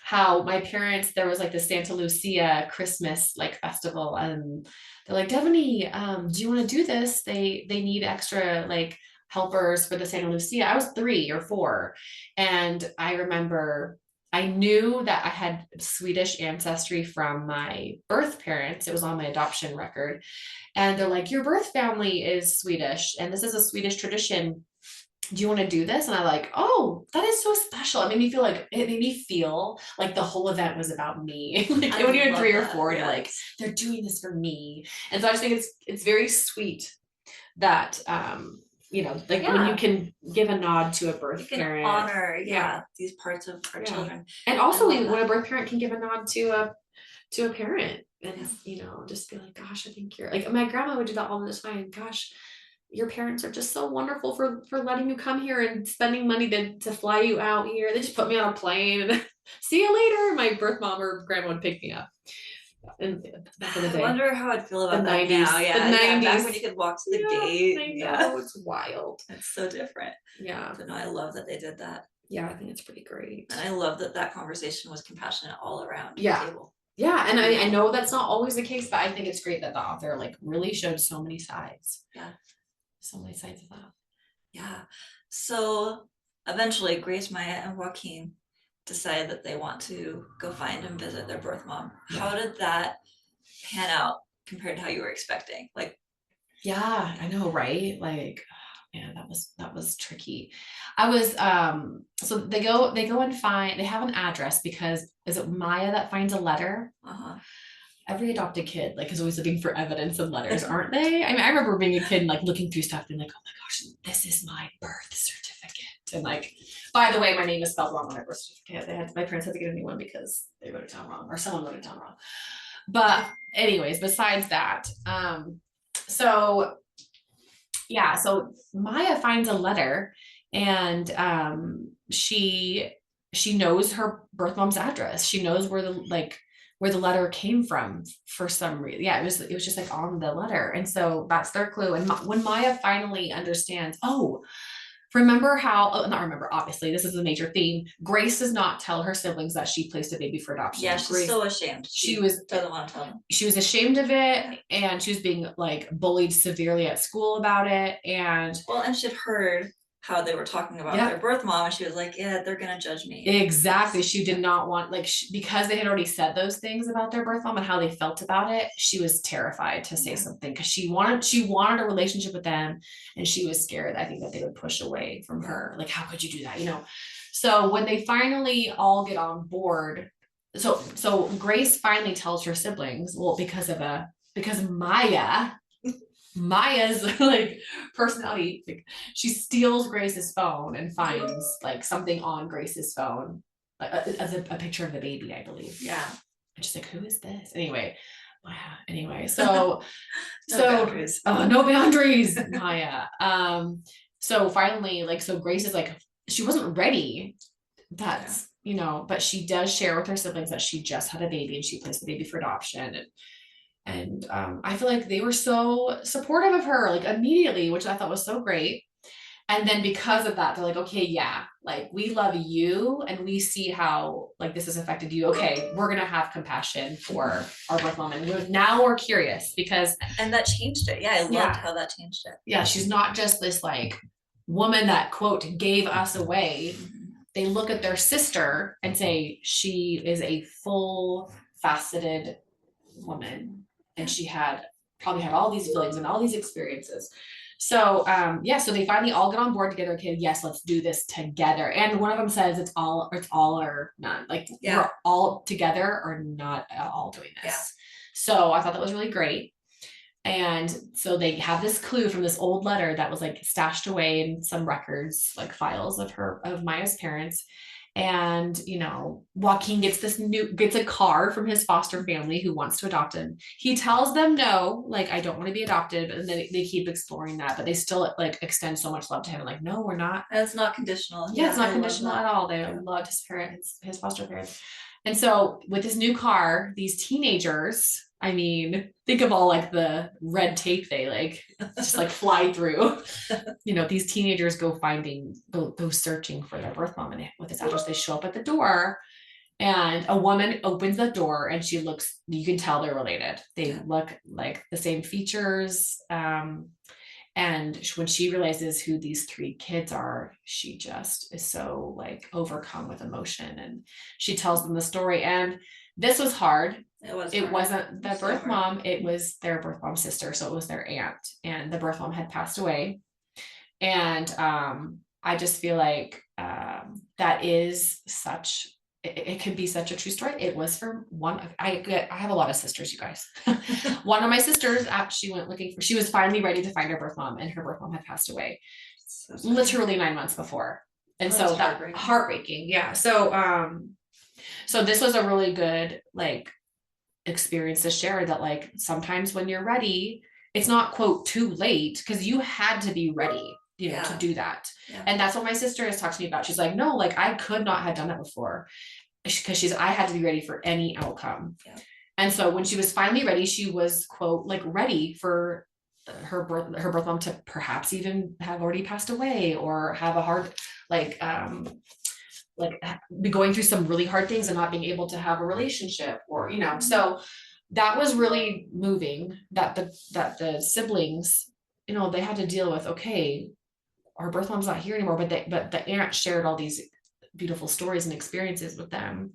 how my parents, there was like the Santa Lucia Christmas like festival, and they're like, Devaney, do you want to do this? They need extra like helpers for the Santa Lucia. I was 3 or 4, and I remember I knew that I had Swedish ancestry from my birth parents. It was on my adoption record, and they're like, your birth family is Swedish, and this is a Swedish tradition. Do you want to do this? And I like, oh, that is so special. It made me feel like the whole event was about me. Like when you're 3 or 4, you're like, they're doing this for me. And so I just think it's very sweet that like when you can give a nod to a birth parent, honor these parts of our children. And also when a birth parent can give a nod to a parent, and just be like, gosh, I think you're like, my grandma would do that all the time. Gosh, your parents are just so wonderful for letting you come here and spending money to fly you out here. They just put me on a plane and see you later. My birth mom or grandma would pick me up. And back in the day. I wonder how I'd feel about that 90s, now. Yeah, the 90s. Back when you could walk to the gate. I know, it's wild. It's so different. Yeah. But no, I love that they did that. Yeah, I think it's pretty great. And I love that conversation was compassionate all around the table. Yeah, and I know that's not always the case, but I think it's great that the author like really showed so many sides. Yeah. So many sides of that. Yeah. So eventually Grace, Maya, and Joaquin decide that they want to go find and visit their birth mom. Yeah. How did that pan out compared to how you were expecting? Like, yeah, I know, right? Like, man, that was tricky. I was so they go and find, they have an address because is it Maya that finds a letter? Every adopted kid like is always looking for evidence of letters, aren't they? I mean, I remember being a kid and like looking through stuff and like, oh my gosh, this is my birth certificate. And like, by the way, my name is spelled wrong on my birth certificate. My parents had to get a new one because they wrote it down wrong, or someone wrote it down wrong. But anyways, besides that, so Maya finds a letter, and she knows her birth mom's address. She knows where the letter came from for some reason. Yeah, it was just like on the letter. And so that's their clue. And when Maya finally understands, obviously this is a major theme. Grace does not tell her siblings that she placed a baby for adoption. Yeah, she's so ashamed. She doesn't want to tell them. She was ashamed of it, and she was being like bullied severely at school about it. And she'd heard how they were talking about their birth mom, and she was like, yeah, they're gonna judge me. Exactly. She did not want, because they had already said those things about their birth mom and how they felt about it, she was terrified to say something, because she wanted a relationship with them, and she was scared, I think, that they would push away from her. Like, how could you do that? So when they finally all get on board, so Grace finally tells her siblings, well, because Maya's like personality, like, she steals Grace's phone and finds like something on Grace's phone, as a picture of the baby, I believe. Yeah. And she's like, who is this? Anyway, so no boundaries, Maya. So finally, so Grace is like, she wasn't ready. That's, but she does share with her siblings that she just had a baby and she placed the baby for adoption. And I feel like they were so supportive of her, like, immediately, which I thought was so great. And then because of that, they're like, okay, yeah, like, we love you and we see how like this has affected you. Okay, we're gonna have compassion for our birth mom, and we're curious because that changed it. Yeah, I loved how that changed it. Yeah, she's not just this like woman that, quote, gave us away. They look at their sister and say she is a full faceted woman. And she probably had all these feelings and all these experiences. So, so they finally all get on board together. Okay, yes, let's do this together. And one of them says it's all or none. Like, we're all together or not all doing this. Yeah. So I thought that was really great. And so they have this clue from this old letter that was like stashed away in some records, like files of Maya's parents. And, Joaquin gets a car from his foster family who wants to adopt him. He tells them no, like, I don't want to be adopted. And then they keep exploring that, but they still like extend so much love to him. And like, no, we're not. And it's not conditional. Yeah, it's not conditional at all. They loved his foster parents. And so with this new car, these teenagers, I mean, think of all like the red tape they like just like fly through. These teenagers go searching for their birth mom, and with this address, they show up at the door, And a woman opens the door and she looks, you can tell they're related. They look like the same features. And when she realizes who these 3 kids are, she just is so like overcome with emotion. And she tells them the story. And this was hard. It wasn't the birth mom, it was their birth mom's sister. So it was their aunt, and the birth mom had passed away. And I just feel like that is such, it could be such a true story. It was for one. I have a lot of sisters, you guys. One of my sisters, she went looking for. She was finally ready to find her birth mom, and her birth mom had passed away, literally 9 months before. And so that heartbreaking, yeah. So this was a really good like experience to share, that like sometimes when you're ready, it's not quote too late, because you had to be ready, to do that. And that's what my sister has talked to me about. She's like, no, like I could not have done that before, because I had to be ready for any outcome. And so when she was finally ready, she was quote like ready for her birth mom to perhaps even have already passed away, or have a hard like be going through some really hard things and not being able to have a relationship, or so that was really moving, that the siblings, they had to deal with, okay, our birth mom's not here anymore, but the aunt shared all these beautiful stories and experiences with them,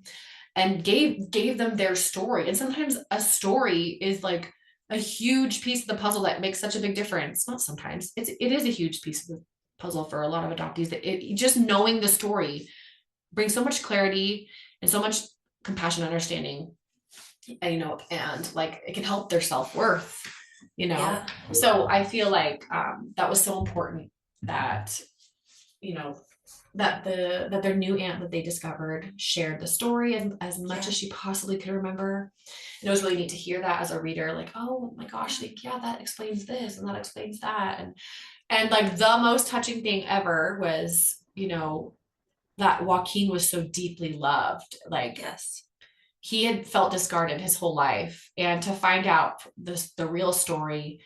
and gave them their story. And sometimes a story is like a huge piece of the puzzle that makes such a big difference. Not sometimes, it is a huge piece of the puzzle for a lot of adoptees, that just knowing the story brings so much clarity and so much compassion, understanding, and like it can help their self-worth, So I feel like that was so important, that that their new aunt that they discovered shared the story as much as she possibly could remember. And it was really neat to hear that as a reader, like, oh my gosh, like, yeah, that explains this and that explains that. And like the most touching thing ever was, that Joaquin was so deeply loved. Like, yes, he had felt discarded his whole life, and to find out the real story,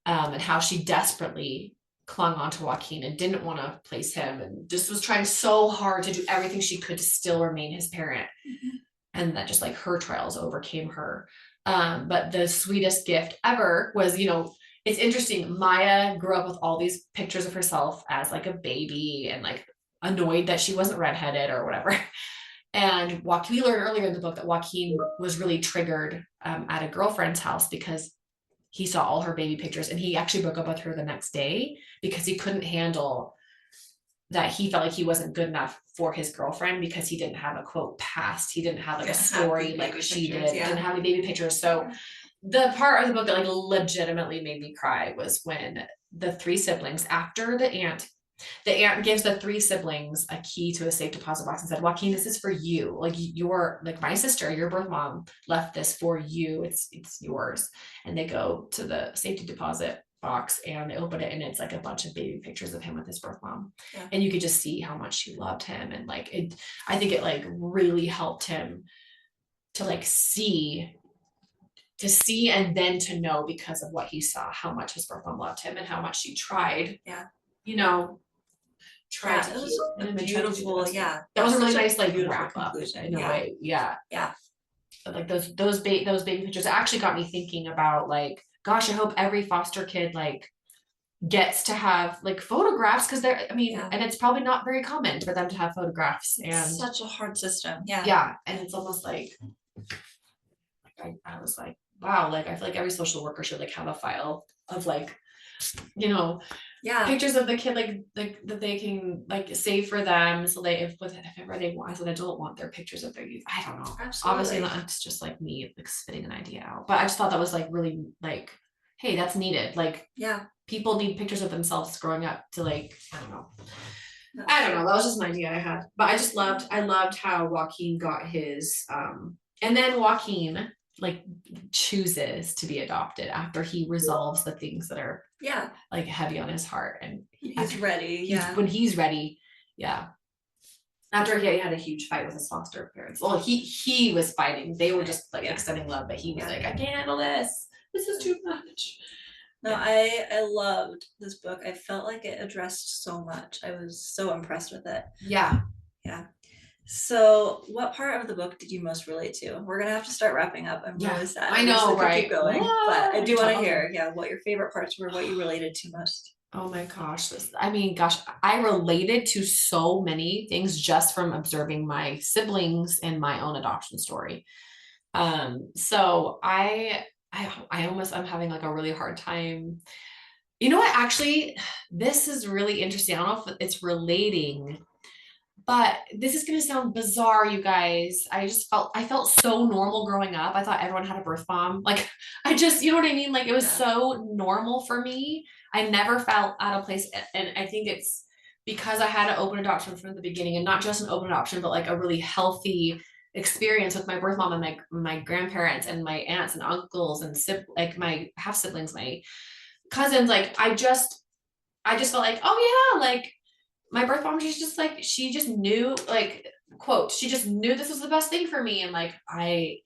and how she desperately clung onto Joaquin and didn't want to place him, and just was trying so hard to do everything she could to still remain his parent. And that just like her trials overcame her. But the sweetest gift ever was, it's interesting, Maya grew up with all these pictures of herself as like a baby, and like annoyed that she wasn't redheaded or whatever. And Joaquin, we learned earlier in the book that Joaquin was really triggered at a girlfriend's house, because he saw all her baby pictures, and he actually broke up with her the next day because he couldn't handle that. He felt like he wasn't good enough for his girlfriend because he didn't have a quote past. He didn't have like a story like she did. Didn't have any baby pictures. So the part of the book that like legitimately made me cry was when the 3 siblings, after the aunt gives the 3 siblings a key to a safe deposit box and said, Joaquin, this is for you. Like, you're like my sister, your birth mom left this for you. It's yours. And they go to the safety deposit box and they open it, and it's like a bunch of baby pictures of him with his birth mom. And you could just see how much she loved him. And like, I think it like really helped him to like see and then to know, because of what he saw, how much his birth mom loved him and how much she tried. Tried to keep him, beautiful, that was a really nice like wrap up in a way. But like those baby pictures actually got me thinking about like, gosh, I hope every foster kid like gets to have like photographs, because they're, and it's probably not very common for them to have photographs. And it's such a hard system. And it's almost like I was like, wow, like I feel like every social worker should like have a file of like, pictures of the kid, like that they can like save for them, so they if ever they want, as an adult, want their pictures of their youth. I don't know. Absolutely. Obviously it's just like me like spitting an idea out, but I just thought that was like really like, hey, that's needed. Like, people need pictures of themselves growing up to like, I don't know. That was just an idea I had. But I loved how Joaquin got his and then Joaquin like chooses to be adopted after he resolves the things that are like heavy on his heart, and he's ready. When he's ready. After he had a huge fight with his foster parents. Well, he was fighting. They were just like extending love, but he was like, I can't handle this. This is too much. No, I loved this book. I felt like it addressed so much. I was so impressed with it. So what part of the book did you most relate to? We're gonna have to start wrapping up. I'm really sad. I know, right? Keep going, but I do want to Okay. hear, what your favorite parts were, what you related to most. Oh my gosh, I related to so many things just from observing my siblings and my own adoption story. So I'm having like a really hard time. You know what? Actually, this is really interesting. I don't know if it's relating, but this is going to sound bizarre, you guys. I felt so normal growing up. I thought everyone had a birth mom. Like, you know what I mean? Like, it was so normal for me. I never felt out of place. And I think it's because I had an open adoption from the beginning, and not just an open adoption, but like a really healthy experience with my birth mom and my grandparents and my aunts and uncles and like my half siblings, my cousins. Like, I just felt like, oh yeah, like my birth mom, she just knew, like, quote, she just knew this was the best thing for me. And like, I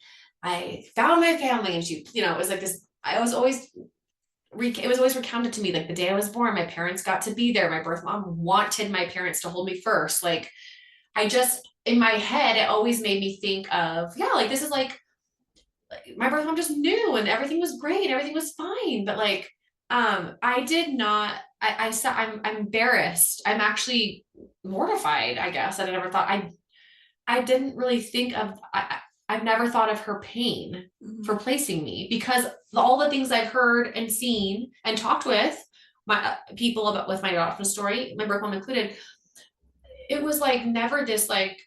found my family, and she, it was like this, it was always recounted to me, like the day I was born, my parents got to be there. My birth mom wanted my parents to hold me first. Like, in my head, it always made me think of, yeah, like this is like my birth mom just knew, and everything was great. Everything was fine. But like, I did not, I'm embarrassed. I'm actually mortified, I guess. I never thought, I didn't really think of, I've never thought of her pain for placing me, because all the things I've heard and seen and talked with my people about with my adoption story, my birth mom included, it was like never this like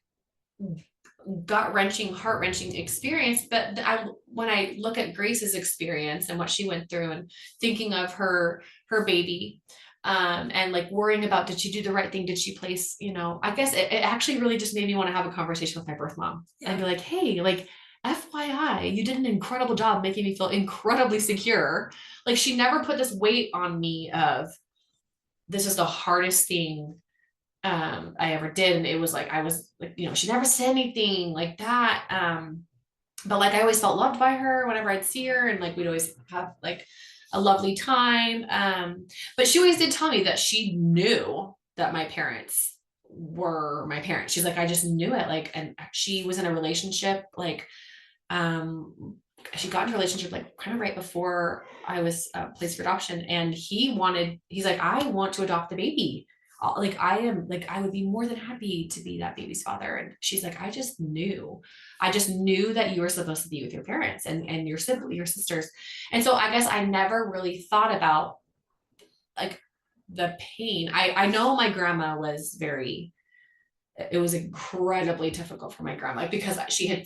gut-wrenching, heart-wrenching experience. But when I look at Grace's experience and what she went through, and thinking of her baby, and like worrying about, did she do the right thing? Did she place, I guess it actually really just made me want to have a conversation with my birth mom and be like, hey, like, FYI, you did an incredible job making me feel incredibly secure. Like, she never put this weight on me of, this is the hardest thing I ever did. And it was like, I was like, she never said anything like that. But like, I always felt loved by her whenever I'd see her, and like, we'd always have like a lovely time. But she always did tell me that she knew that my parents were my parents. She's like, I just knew it. Like, and she was in a relationship, like, she got into a relationship like kind of right before I was placed for adoption. And he's like, I want to adopt the baby. Like, I would be more than happy to be that baby's father. And she's like, I just knew that you were supposed to be with your parents and your sisters. And so I guess I never really thought about like the pain. I know my grandma was it was incredibly difficult for my grandma, because she had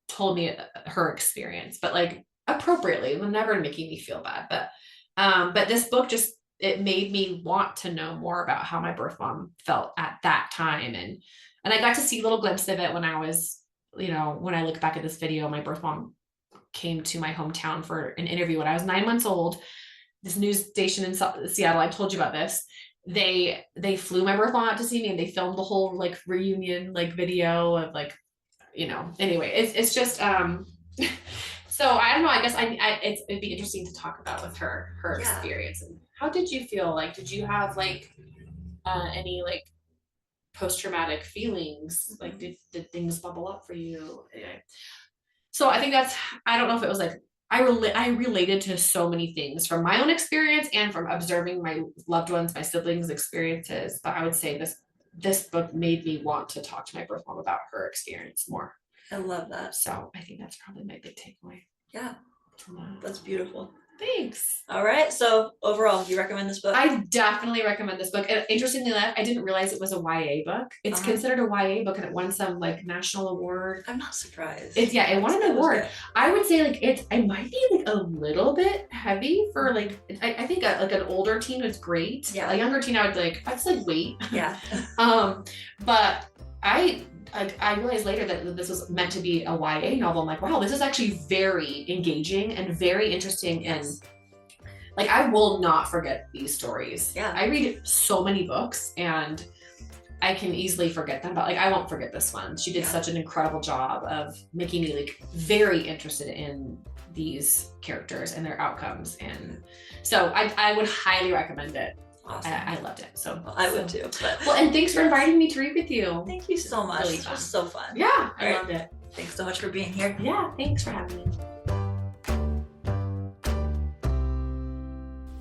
told me her experience, but like appropriately, never making me feel bad. But this book it made me want to know more about how my birth mom felt at that time. And I got to see a little glimpse of it when I was, when I look back at this video. My birth mom came to my hometown for an interview when I was 9 months old. This news station in Seattle, I told you about this. They flew my birth mom out to see me, and they filmed the whole like reunion, like video of like, anyway, it's just, so I don't know, I guess it'd be interesting to talk about with her experience. And how did you feel? Like, did you have like any like post-traumatic feelings? Like, did things bubble up for you? Anyway. So I think I don't know if it was like, I related to so many things from my own experience and from observing my loved ones, my siblings' experiences. But I would say this book made me want to talk to my birth mom about her experience more. I love that. So I think that's probably my big takeaway. Yeah, that's beautiful. Thanks. All right. So overall, you recommend this book? I definitely recommend this book. And interestingly enough, I didn't realize it was a YA book. It's considered a YA book, and it won some like national award. I'm not surprised. It won an award. I would say like it might be like a little bit heavy for like, I think like an older teen is great. Yeah. A younger teen, I would that's like wait. Yeah. But I realized later that this was meant to be a YA novel. I'm like, wow, this is actually very engaging and very interesting. And like, I will not forget these stories. Yeah. I read so many books and I can easily forget them, but like, I won't forget this one. She did such an incredible job of making me like very interested in these characters and their outcomes. And so I would highly recommend it. Awesome. I loved it. So I would too. But well, and thanks for inviting me to read with you. Thank you so much. Really It was so fun. Yeah, I loved it. Thanks so much for being here. Yeah, thanks for having me.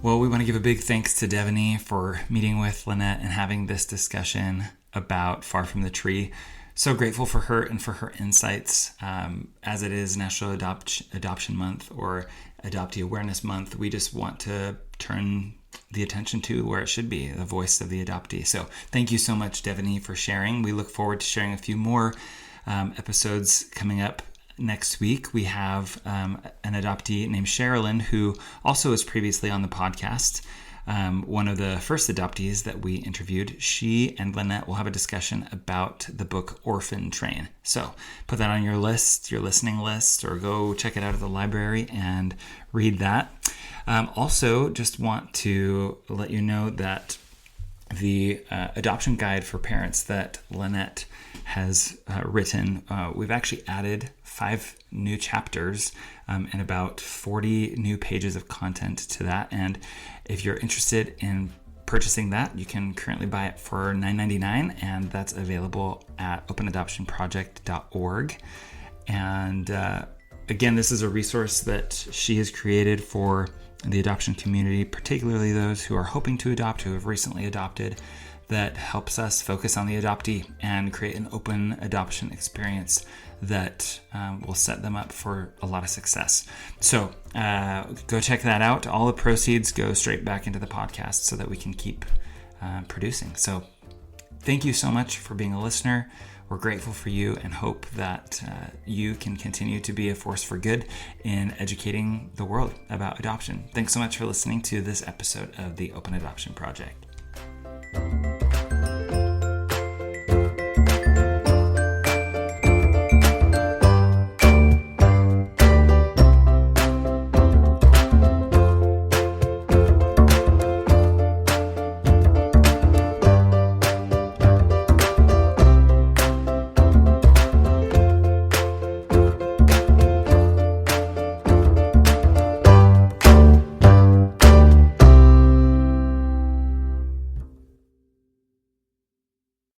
Well, we want to give a big thanks to Devaney for meeting with Lynette and having this discussion about Far From the Tree. So grateful for her and for her insights. As it is National Adoption Month or Adoptee Awareness Month, we just want to turn the attention to where it should be, the voice of the adoptee. So thank you so much, Devaney, for sharing. We look forward to sharing a few more episodes coming up. Next week, we have an adoptee named Sherilyn, who also was previously on the podcast. One of the first adoptees that we interviewed. She and Lynette will have a discussion about the book Orphan Train. So put that on your list, your listening list, or go check it out at the library and read that. Also, just want to let you know that the adoption guide for parents that Lynette has written, we've actually added 5 new chapters and about 40 new pages of content to that. And if you're interested in purchasing that, you can currently buy it for $9.99, and that's available at openadoptionproject.org. And again, this is a resource that she has created for the adoption community, particularly those who are hoping to adopt, who have recently adopted, that helps us focus on the adoptee and create an open adoption experience that will set them up for a lot of success. So go check that out. All the proceeds go straight back into the podcast so that we can keep producing. So thank you so much for being a listener. We're grateful for you and hope that you can continue to be a force for good in educating the world about adoption. Thanks so much for listening to this episode of the Open Adoption Project.